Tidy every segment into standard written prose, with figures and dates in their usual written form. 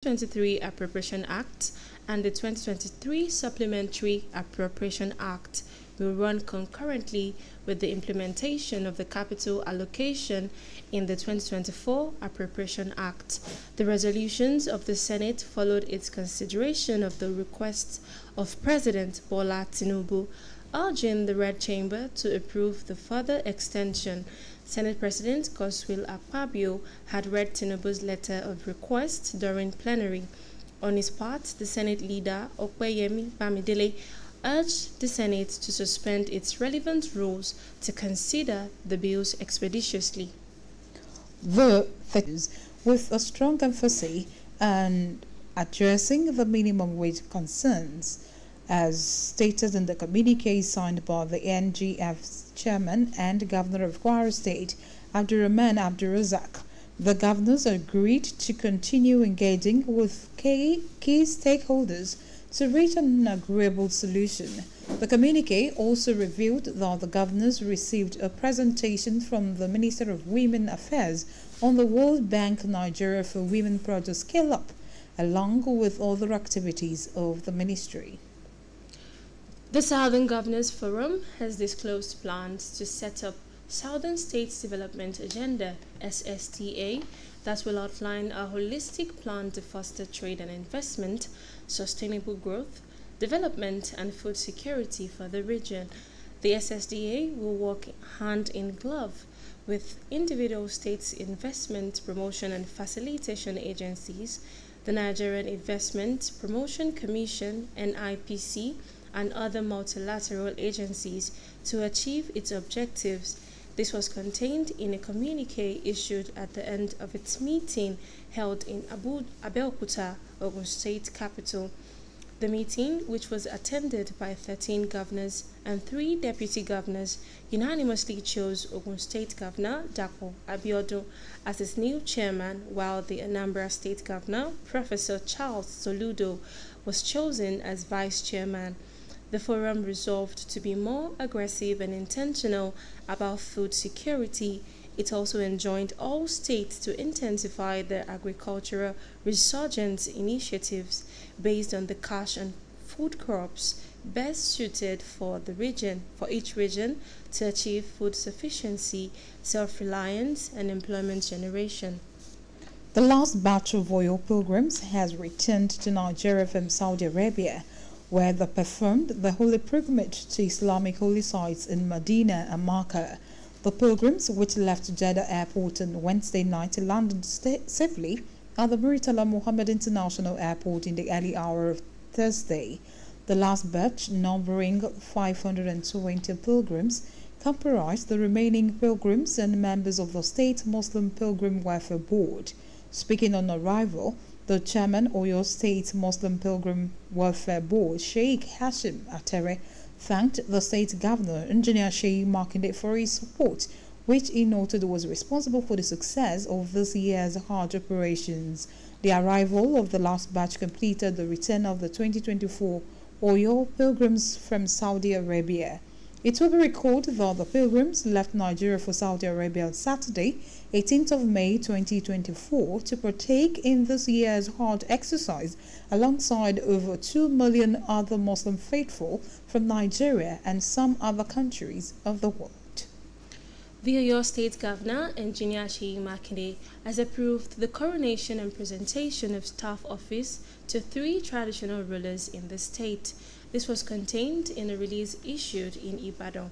2023 Appropriation Act and the 2023 Supplementary Appropriation Act will run concurrently with the implementation of the capital allocation in the 2024 Appropriation Act. The resolutions of the Senate followed its consideration of the request of President Bola Tinubu, urging the Red Chamber to approve the further extension. Senate President Godswill Akpabio had read Tinubu's letter of request during plenary. On his part, the Senate leader, Opeyemi Bamidele, urged the Senate to suspend its relevant rules to consider the bills expeditiously. With a strong emphasis on addressing the minimum wage concerns, as stated in the communique signed by the NGF's chairman and governor of Kwara State, Abdurrahman Abdurrazak. The governors agreed to continue engaging with key stakeholders to reach an agreeable solution. The communique also revealed that the governors received a presentation from the Minister of Women Affairs on the World Bank Nigeria for Women Project Scale-Up, along with other activities of the ministry. The Southern Governors Forum has disclosed plans to set up Southern States Development Agenda (SSTA) that will outline a holistic plan to foster trade and investment, sustainable growth, development, and food security for the region. The SSDA will work hand in glove with individual states' investment promotion and facilitation agencies, the Nigerian Investment Promotion Commission (NIPC), and other multilateral agencies to achieve its objectives. This was contained in a communique issued at the end of its meeting held in Abeokuta, Ogun State capital. The meeting, which was attended by 13 governors and 3 deputy governors, unanimously chose Ogun State Governor Dapo Abiodun as its new chairman, while the Anambra State Governor, Professor Charles Soludo, was chosen as vice chairman. The forum resolved to be more aggressive and intentional about food security. It also enjoined all states to intensify their agricultural resurgence initiatives based on the cash and food crops best suited for each region to achieve food sufficiency, self-reliance, and employment generation. The last batch of oil pilgrims has returned to Nigeria from Saudi Arabia, where they performed the holy pilgrimage to Islamic holy sites in Medina and Makkah. The pilgrims, which left Jeddah Airport on Wednesday night, landed safely at the Murtala Mohammed International Airport in the early hour of Thursday. The last batch, numbering 520 pilgrims, comprised the remaining pilgrims and members of the State Muslim Pilgrim Welfare Board. Speaking on arrival, the chairman, Oyo State Muslim Pilgrim Welfare Board, Sheikh Hashim Atere, thanked the state governor, Engineer Sheikh Makinde, for his support, which he noted was responsible for the success of this year's Hajj operations. The arrival of the last batch completed the return of the 2024 Oyo pilgrims from Saudi Arabia. It will be recalled that the pilgrims left Nigeria for Saudi Arabia on Saturday, 18th of May 2024, to partake in this year's Hajj exercise alongside over 2 million other Muslim faithful from Nigeria and some other countries of the world. The Oyo State Governor, Engineer Sheikh Makinde, has approved the coronation and presentation of staff office to 3 traditional rulers in the state. This was contained in a release issued in Ibadan.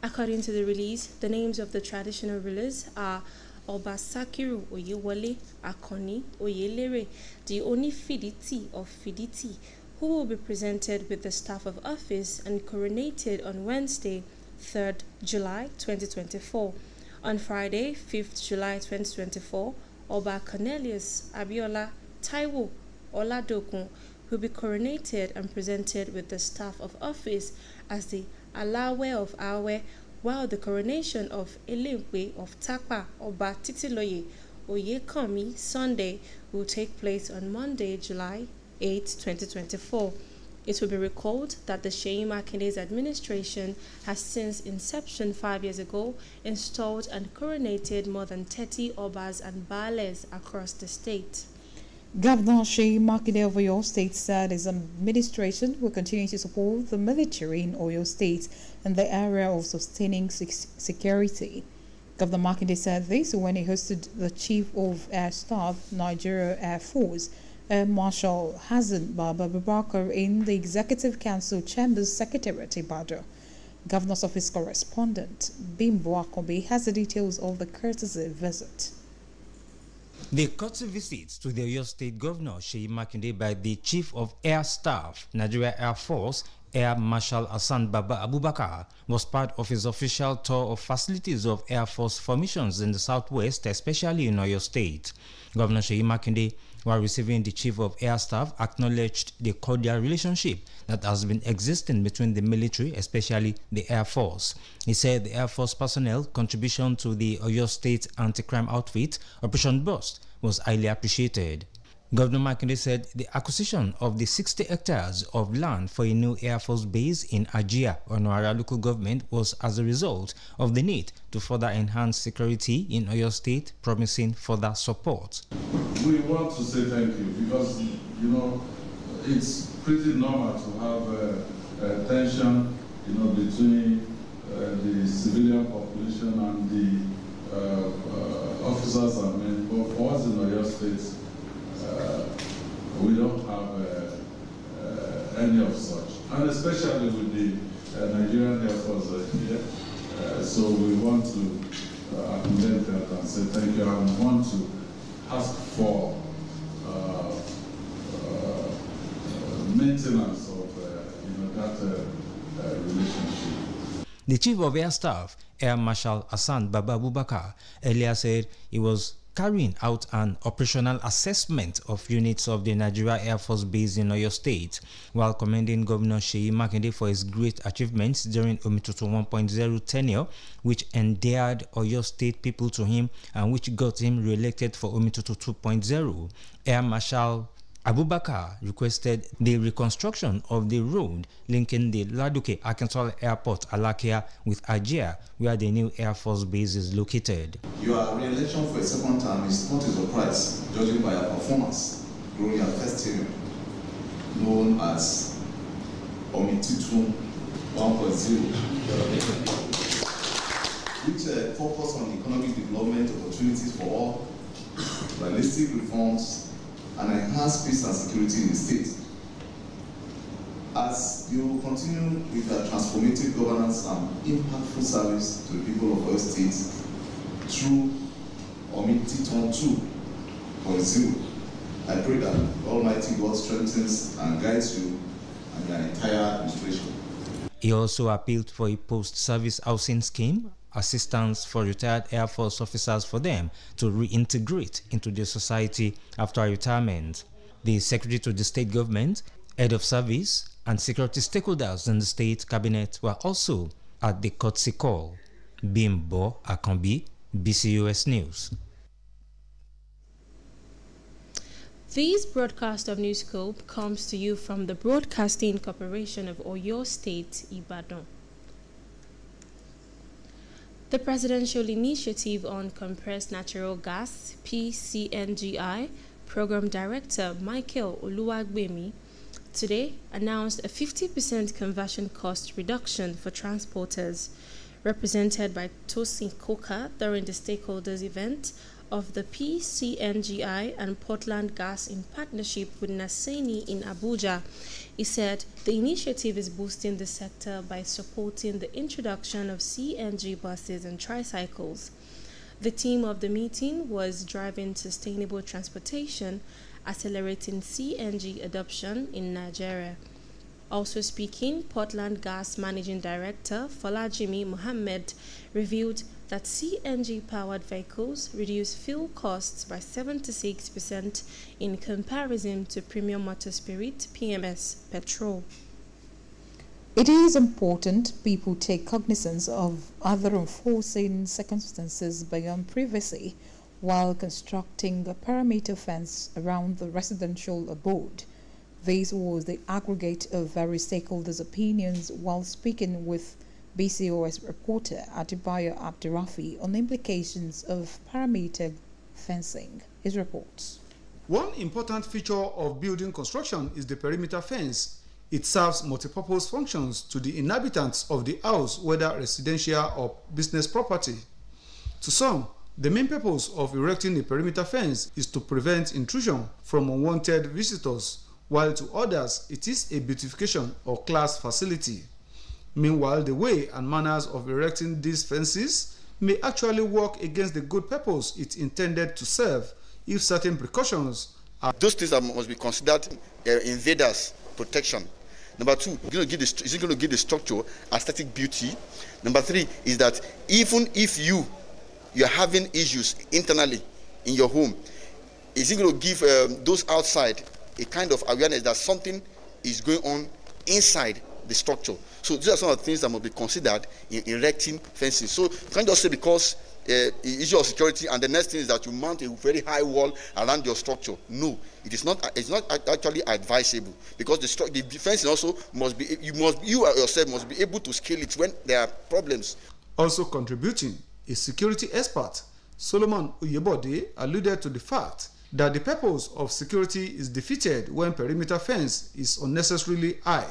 According to the release, the names of the traditional rulers are Oba Sakiru Oyewole Akoni Oyelere, the Onifiditi of Fiditi, who will be presented with the staff of office and coronated on Wednesday, 3rd July 2024. On Friday, 5th July 2024, Oba Cornelius Abiola Taiwo Oladokun will be coronated and presented with the staff of office as the Alawe of Awe, while the coronation of Elewe of Takpa Oba Titiloye Oyekanmi Sunday will take place on Monday, July 8, 2024. It will be recalled that the Sheikh Makinde's administration has since inception 5 years ago installed and coronated more than 30 Obas and Baales across the state. Governor Sheyi Makinde of Oyo State said his administration will continue to support the military in Oyo State in the area of sustaining security. Governor Makinde said this when he hosted the Chief of Air Staff, Nigeria Air Force, Air Marshal Hassan Baba Abubakar, in the Executive Council Chambers Secretariat Ibadan. Governor's Office correspondent Bimbo Akobe has the details of the courtesy visit. The courtesy visit to the Oyo State Governor Sheyi Makinde by the Chief of Air Staff, Nigeria Air Force, Air Marshal Hassan Baba Abubakar, was part of his official tour of facilities of Air Force formations in the southwest, especially in Oyo State. Governor Sheyi Makinde, while receiving the Chief of Air Staff, acknowledged the cordial relationship that has been existing between the military, especially the Air Force. He said the Air Force personnel contribution to the Oyo State anti-crime outfit, Operation Burst, was highly appreciated. Governor Makinde said the acquisition of the 60 hectares of land for a new Air Force base in Ajia, Onuara local government, was as a result of the need to further enhance security in Oyo State, promising further support. We want to say thank you because, it's pretty normal to have tension, between the civilian population and the officers and men. But for us in Oyo State, we don't have any of such, and especially with the Nigerian Air Force here. So we want to acknowledge that and say thank you, and want to ask for maintenance of that relationship. The Chief of Air Staff, Air Marshal Hassan Baba Abubakar, earlier said he was carrying out an operational assessment of units of the Nigeria Air Force Base in Oyo State, while commending Governor Sheyi Makinde for his great achievements during Omitutu 1.0 tenure, which endeared Oyo State people to him and which got him re-elected for Omitutu 2.0. Air Marshal Abubakar requested the reconstruction of the road linking the Laduke Arkansas Airport Alakia with Ajia, where the new Air Force base is located. Your re-election for a second term is not a surprise, judging by your performance during your first tenure, known as Omitutu 1.0, which focus on economic development opportunities for all, realistic reforms, and enhance peace and security in the state. As you continue with your transformative governance and impactful service to the people of Oyo State through Omitutu 2.0, I pray that Almighty God strengthens and guides you and your entire administration. He also appealed for a post-service housing scheme, assistance for retired Air Force officers for them to reintegrate into the society after retirement. The Secretary to the State Government, Head of Service, and security stakeholders in the State Cabinet were also at the courtesy call. Bimbo Akambi, BCOS News. This broadcast of Newscope comes to you from the Broadcasting Corporation of Oyo State, Ibadan. The Presidential Initiative on Compressed Natural Gas, PCNGI, Program Director Michael Oluwagbemi today announced a 50% conversion cost reduction for transporters, represented by Tosin Koka during the stakeholders event of the PCNGI and Portland Gas in partnership with Naseni in Abuja. He said the initiative is boosting the sector by supporting the introduction of CNG buses and tricycles. The theme of the meeting was driving sustainable transportation, accelerating CNG adoption in Nigeria. Also speaking, Portland Gas Managing Director Folajimi Mohammed revealed that CNG-powered vehicles reduce fuel costs by 76% in comparison to premium motor spirit (PMS) petrol. It is important people take cognizance of other enforcing circumstances beyond privacy while constructing a perimeter fence around the residential abode. This was the aggregate of various stakeholders' opinions while speaking with BCOS reporter Adebayo Abdurafi on the implications of perimeter fencing. His reports. One important feature of building construction is the perimeter fence. It serves multipurpose functions to the inhabitants of the house, whether residential or business property. To some, the main purpose of erecting a perimeter fence is to prevent intrusion from unwanted visitors, while to others it is a beautification or class facility. Meanwhile, the way and manners of erecting these fences may actually work against the good purpose it's intended to serve if certain precautions are. Those things must be considered invaders protection. Number two, is it going to give the structure aesthetic beauty? Number three is that even if you're having issues internally in your home, is it going to give those outside a kind of awareness that something is going on inside the structure? So these are some of the things that must be considered in erecting fences. So you can't just say because issue of security and the next thing is that you mount a very high wall around your structure. No, it is not. It's not actually advisable, because the fence also must be. You yourself must be able to scale it when there are problems. Also contributing, a security expert, Solomon Oyebode, alluded to the fact that the purpose of security is defeated when perimeter fence is unnecessarily high,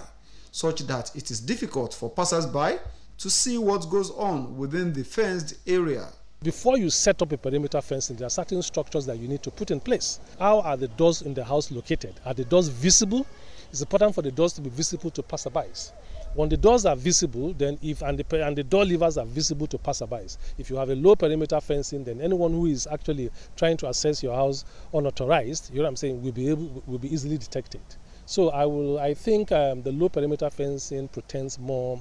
such that it is difficult for passers-by to see what goes on within the fenced area. Before you set up a perimeter fencing, there are certain structures that you need to put in place. How are the doors in the house located? Are the doors visible? It's important for the doors to be visible to passerbys. When the doors are visible, then and the door levers are visible to passerbys. If you have a low perimeter fencing, then anyone who is actually trying to access your house unauthorized, you know what I'm saying, will be easily detected. So I think the low perimeter fencing pretends more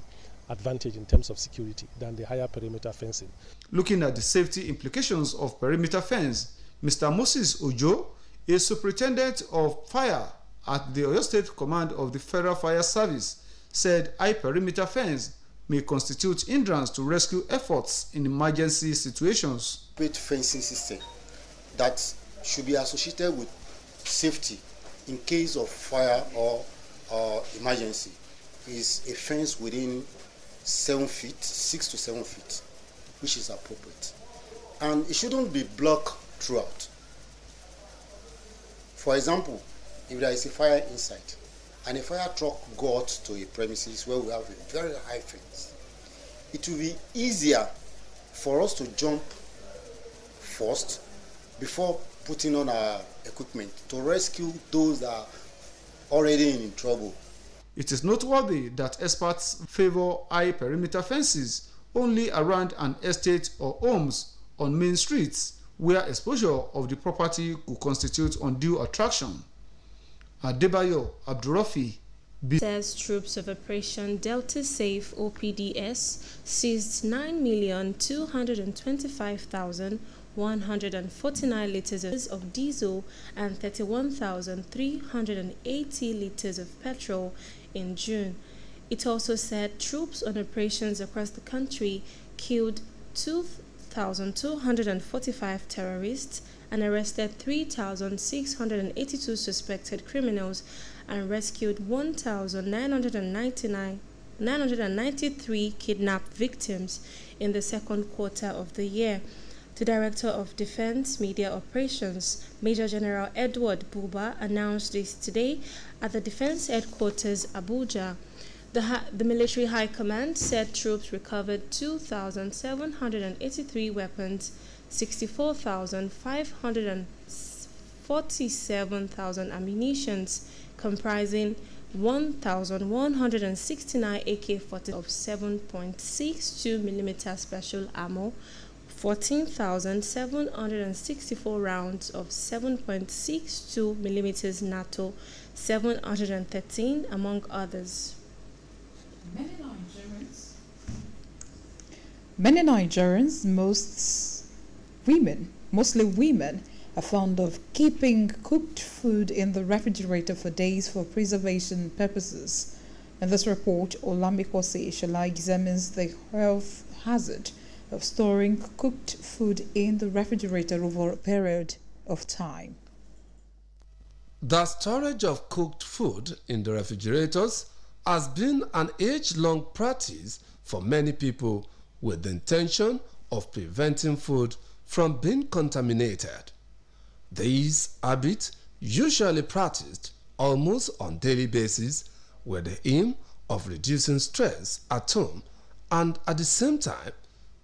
advantage in terms of security than the higher perimeter fencing. Looking at the safety implications of perimeter fence, Mr. Moses Ojo, a superintendent of fire at the Oyo State Command of the Federal Fire Service, said high perimeter fence may constitute hindrance to rescue efforts in emergency situations. Fencing system that should be associated with safety in case of fire or emergency is a fence within 7 feet, 6 to 7 feet, which is appropriate. And it shouldn't be blocked throughout. For example, if there is a fire inside and a fire truck got to a premises where we have a very high fence, it will be easier for us to jump first before putting on our equipment to rescue those that are already in trouble. It is noteworthy that experts favor high perimeter fences only around an estate or homes on main streets where exposure of the property could constitute undue attraction. Adebayo Abdurafi says troops of Operation Delta Safe OPDS seized 9,225,149 liters of diesel and 31,380 liters of petrol in June. It also said troops on operations across the country killed 2,245 terrorists and arrested 3,682 suspected criminals and rescued 1,993 kidnapped victims in the second quarter of the year. The Director of Defense Media Operations, Major General Edward Buba, announced this today at the Defense Headquarters, Abuja. The Military High Command said troops recovered 2,783 weapons, 64,547 ammunitions, comprising 1,169 AK-40 of 7.62 mm special ammo, 14,764 rounds of 7.62 mm NATO, 713 among others. Many Nigerians, mostly women, are fond of keeping cooked food in the refrigerator for days for preservation purposes. In this report, Olambikose Ishala examines the health hazard of storing cooked food in the refrigerator over a period of time. The storage of cooked food in the refrigerators has been an age-long practice for many people with the intention of preventing food from being contaminated. This habit usually practiced almost on daily basis with the aim of reducing stress at home and at the same time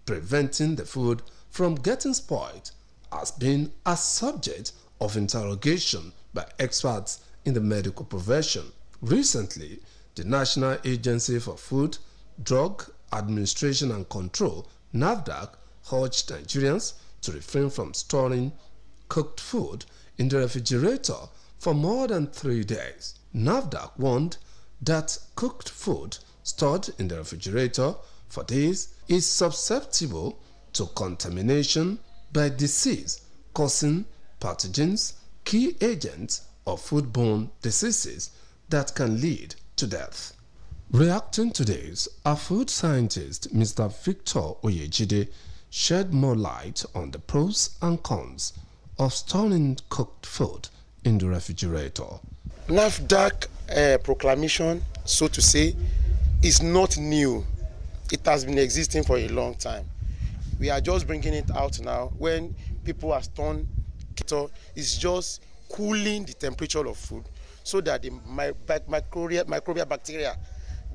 preventing the food from getting spoiled has been a subject of interrogation by experts in the medical profession. Recently, the National Agency for Food, Drug Administration and Control, NAFDAC, urged Nigerians to refrain from storing cooked food in the refrigerator for more than 3 days. NAFDAC warned that cooked food stored in the refrigerator for days is susceptible to contamination by disease, causing pathogens, key agents of foodborne diseases that can lead to death. Reacting to this, a food scientist, Mr. Victor Oyejide, shed more light on the pros and cons of storing cooked food in the refrigerator. NAFDAC proclamation, so to say, is not new. It has been existing for a long time. We are just bringing it out now when people are storing it. It's just cooling the temperature of food so that the microbial bacteria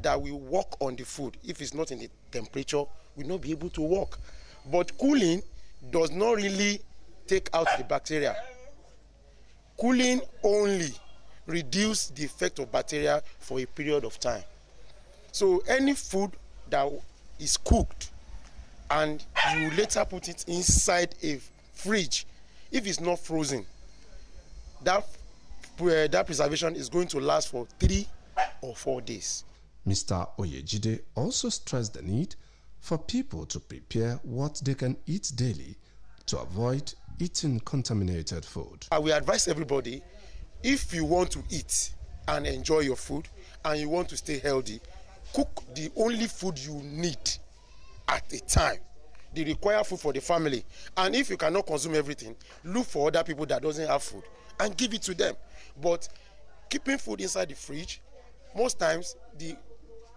that will work on the food, if it's not in the temperature, will not be able to work. But cooling does not really take out the bacteria. Cooling only reduces the effect of bacteria for a period of time. So any food that is cooked and you later put it inside a fridge, if it's not frozen, that preservation is going to last for 3 or 4 days. Mr. Oyejide also stressed the need for people to prepare what they can eat daily to avoid eating contaminated food. I will advise everybody, if you want to eat and enjoy your food and you want to stay healthy, cook the only food you need at a time, the required food for the family. And if you cannot consume everything, look for other people that doesn't have food and give it to them. But keeping food inside the fridge, most times the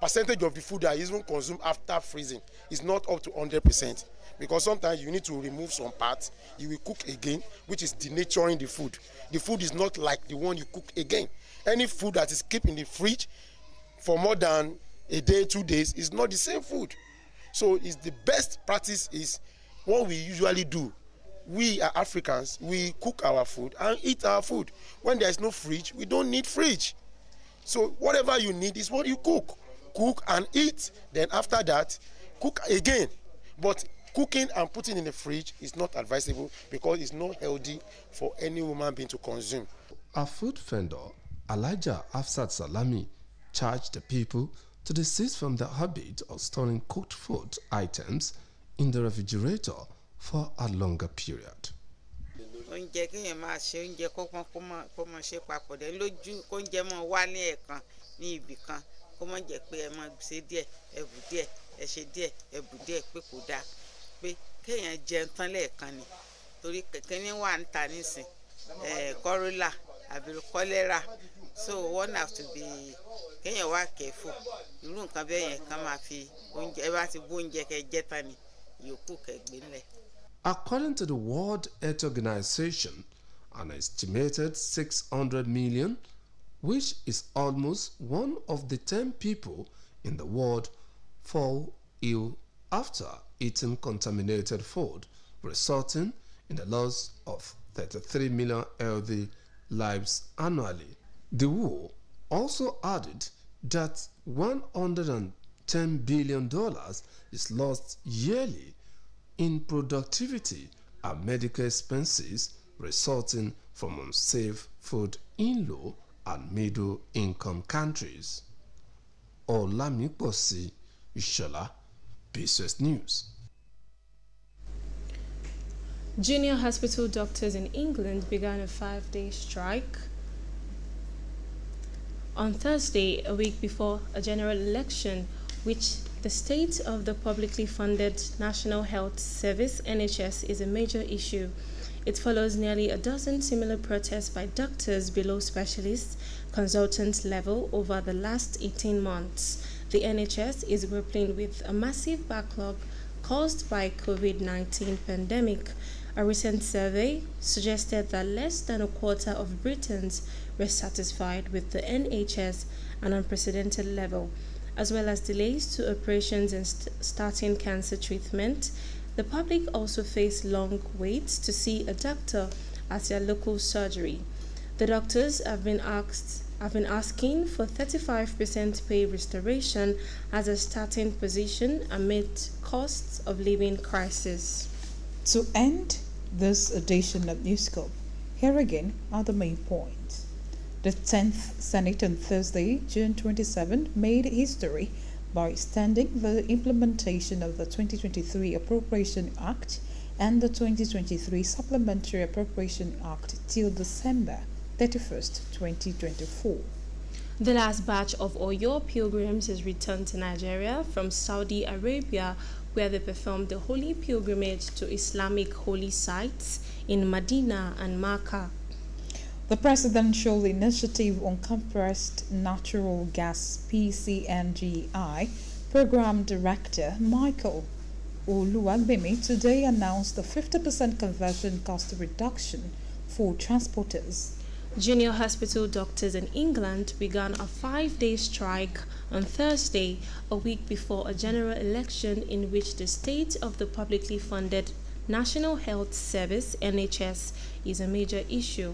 percentage of the food that is even consumed after freezing is not up to 100%, because sometimes you need to remove some parts, you will cook again, which is denaturing the food. The food is not like the one you cook again. Any food that is kept in the fridge for more than a day, 2 days is not the same food. So it's the best practice is what we usually do. We are Africans, we cook our food and eat our food. When there is no fridge, we don't need fridge. So whatever you need is what you cook. Cook and eat. Then after that, cook again. But cooking and putting in the fridge is not advisable because it's not healthy for any human being to consume. A food vendor, Elijah Afsat Salami, charged the people to desist from the habit of storing cooked food items in the refrigerator for a longer period. Oúnjẹ kéèyàn máa ṣe oúnjẹ kó máa ṣe papọ̀ dé lójú kó oúnjẹ máa wá ní ẹ̀ẹ̀kan ní ibì kan kó má jẹ́ pé ẹ máa ṣe díẹ̀ ẹ bù díẹ̀ ẹ ṣe díẹ̀ ẹ bù díẹ̀ pé kò dáa pé kéèyàn jẹun tán lẹ́ẹ̀kan ni torí kẹ̀kẹ́ ní wà ń ta nísìn kọ́rọ́là àbí kọ́lẹ́rà so one have to be kéèyàn wá careful irú nǹkan bẹ́ẹ̀ yẹn kan máa fi oúnjẹ ẹ bá ti bó oúnjẹ kẹ́ jẹ tán ni yòókù kẹ́ gbé ńlẹ̀. According to the World Health Organization, an estimated 600 million, which is almost 1 of the 10 people in the world, fall ill after eating contaminated food, resulting in the loss of 33 million healthy lives annually. The WHO also added that $110 billion is lost yearly in productivity and medical expenses resulting from unsafe food in low and middle income countries. Olamiposi Ishola, BCOS News. Junior hospital doctors in England began a 5-day strike on Thursday, a week before a general election, which the state of the publicly funded National Health Service (NHS) is a major issue. It follows nearly a dozen similar protests by doctors below specialist consultant level over the last 18 months. The NHS is grappling with a massive backlog caused by COVID-19 pandemic. A recent survey suggested that less than a quarter of Britons were satisfied with the NHS at an unprecedented level, as well as delays to operations and starting cancer treatment. The public also face long waits to see a doctor at their local surgery. The doctors have been asking for 35% pay restoration as a starting position amid costs of living crisis. To end this edition of Newscope, here again are the main points. The 10th Senate on Thursday, June 27, made history by extending the implementation of the 2023 Appropriation Act and the 2023 Supplementary Appropriation Act till December 31st, 2024. The last batch of Oyo pilgrims has returned to Nigeria from Saudi Arabia, where they performed the holy pilgrimage to Islamic holy sites in Medina and Makkah. The Presidential Initiative on Compressed Natural Gas (PCNGI) Program Director Michael Oluwagbemi today announced a 50% conversion cost reduction for transporters. Junior hospital doctors in England began a 5-day strike on Thursday, a week before a general election in which the state of the publicly funded National Health Service (NHS) is a major issue.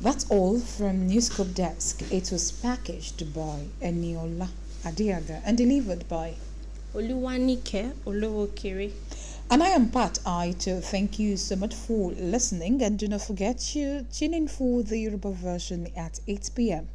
That's all from Newscope Desk. It was packaged by Eniola Adiaga and delivered by Oluwanike Olowokere. And I am Pat Aito. Thank you so much for listening, and do not forget to tune in for the Yoruba version at 8 p.m.